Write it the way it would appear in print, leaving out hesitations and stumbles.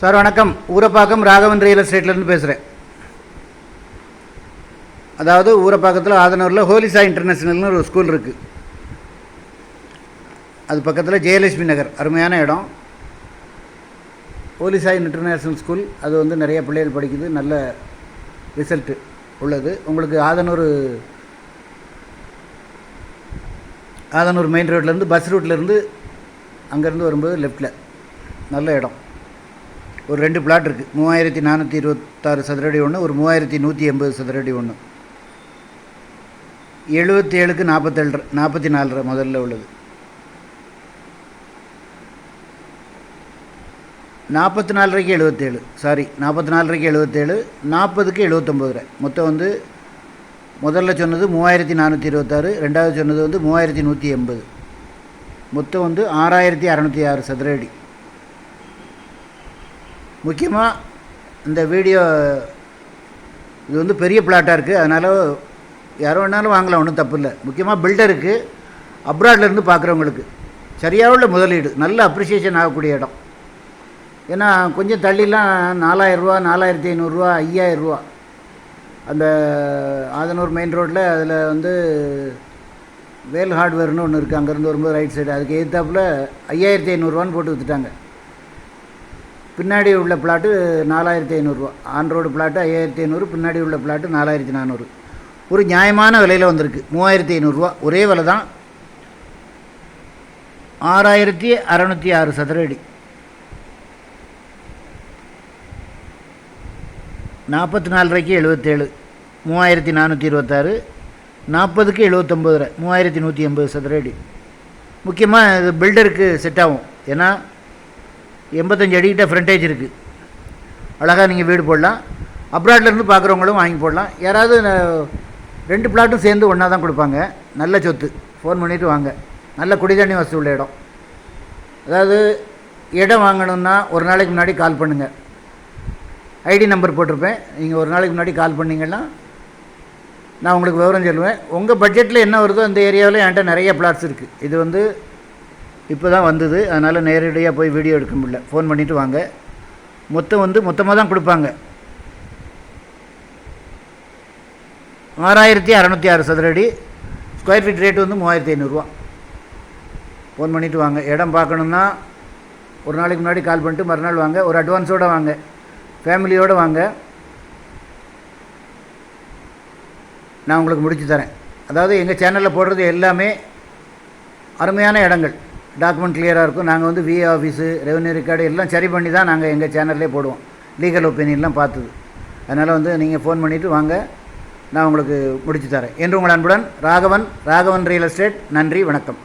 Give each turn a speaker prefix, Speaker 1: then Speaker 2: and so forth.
Speaker 1: Sir வணக்கம். Urapakkam Raghavan real எஸ்டேட்லேருந்து பேசுகிறேன். அதாவது ஊரப்பாக்கத்தில் ஆதனூரில் ஹோலிசா இன்டர்நேஷ்னல்னு ஒரு ஸ்கூல் இருக்குது. அது பக்கத்தில் ஜெயலட்சுமி நகர், அருமையான இடம். ஹோலிசா இன்டர்நேஷ்னல் ஸ்கூல் அது வந்து நிறைய பிள்ளைகள் படிக்குது, நல்ல ரிசல்ட்டு உள்ளது. உங்களுக்கு ஆதனூர் மெயின் ரோட்லேருந்து பஸ் ரூட்லேருந்து அங்கேருந்து வரும்போது லெஃப்டில் நல்ல இடம். ஒரு 2 பிளாட் இருக்குது. 3426 சதுரடி ஒன்று, ஒரு 3180 சதுரடி ஒன்று. 77க்கு 44 முதல்ல உள்ளது. 44க்கு 77, சாரி 44க்கு 77, 40க்கு 79. மொத்தம் வந்து முதல்ல சொன்னது 3426, ரெண்டாவது சொன்னது வந்து 3180. மொத்தம் வந்து 6606 சதுரடி. முக்கியமாக இந்த வீடியோ இது வந்து பெரிய பிளாட்டாக இருக்குது, அதனால் யாரோ வேணாலும் வாங்கலாம், ஒன்றும் தப்பு இல்லை. முக்கியமாக பில்டருக்கு, அப்ராட்லேருந்து பார்க்குறவங்களுக்கு சரியாக உள்ள முதலீடு, நல்ல அப்ரிசியேஷன் ஆகக்கூடிய இடம். ஏன்னா கொஞ்சம் தள்ளிலாம் 4000 ரூபா, 4500 ரூபா, 5000 ரூபா அந்த ஆதனூர் மெயின் ரோட்டில். அதில் வந்து வேல் ஹார்ட்வேர்னு ஒன்று இருக்குது, அங்கேருந்து வரும்போது ரைட் சைடு, அதுக்கு எதிர்த்தாப்பில் 5500 போட்டு விற்றுட்டாங்க. பின்னாடி உள்ள பிளாட்டு 4500 ரூபா. ஆன் ரோடு பிளாட்டு 5500, பின்னாடி உள்ள பிளாட்டு 4400. ஒரு நியாயமான விலையில் வந்திருக்கு. 3500 ரூபா ஒரே விலை தான். 6606 சதுரடி. 44க்கு 77, 3426, 40க்கு 79, 3180 சதுரடி. முக்கியமாக இது பில்டருக்கு செட் ஆகும். ஏன்னா 85 அடிக்கிட்ட ஃப்ரண்டேஜ் இருக்குது. அழகாக நீங்கள் வீடு போடலாம். அப்ராட்லேருந்து பார்க்குறவங்களும் வாங்கி போடலாம். யாராவது 2 பிளாட்டும் சேர்ந்து ஒன்றா தான் கொடுப்பாங்க. நல்ல சொத்து. ஃபோன் பண்ணிவிட்டு வாங்க. நல்ல குடிதண்ணி வசதி உள்ள இடம். அதாவது இடம் வாங்கணுன்னா ஒரு நாளைக்கு முன்னாடி கால் பண்ணுங்கள். ஐடி நம்பர் போட்டிருப்பேன். நீங்கள் ஒரு நாளைக்கு முன்னாடி கால் பண்ணிங்கன்னா நான் உங்களுக்கு விவரம் சொல்லுவேன். உங்கள் பட்ஜெட்டில் என்ன வருதோ அந்த ஏரியாவில் என்கிட்ட நிறைய பிளாட்ஸ் இருக்குது. இது வந்து இப்போ தான் வந்தது, அதனால் நேரடியாக போய் வீடியோ எடுக்க முடியல. ஃபோன் பண்ணிவிட்டு வாங்க. மொத்தம் வந்து மொத்தமாக தான் கொடுப்பாங்க. 6606 சதுரடி. ஸ்கொயர் ஃபீட் ரேட்டு வந்து 3500 ரூபா. ஃபோன் பண்ணிவிட்டு வாங்க. இடம் பார்க்கணுன்னா ஒரு நாளைக்கு முன்னாடி கால் பண்ணிட்டு மறுநாள் வாங்க. ஒரு அட்வான்ஸோடு வாங்க, ஃபேமிலியோடு வாங்க. நான் உங்களுக்கு முடிச்சு தரேன். அதாவது எங்கள் சேனலில் போடுறது எல்லாமே அருமையான இடங்கள். டாக்குமெண்ட் கிளியராக இருக்கும். நாங்கள் வந்து விஏ ஆஃபீஸு, ரெவன்யூ ரெக்கார்டு எல்லாம் சரி பண்ணி தான் நாங்கள் எங்கள் சேனல்லே போடுவோம். லீகல் ஒப்பீனியன்லாம் பார்த்தது. அதனால் வந்து நீங்கள் ஃபோன் பண்ணிவிட்டு வாங்க, நான் உங்களுக்கு முடிச்சு தரேன். என்று உங்கள் அன்புடன் ராகவன் ரியல் எஸ்டேட். நன்றி, வணக்கம்.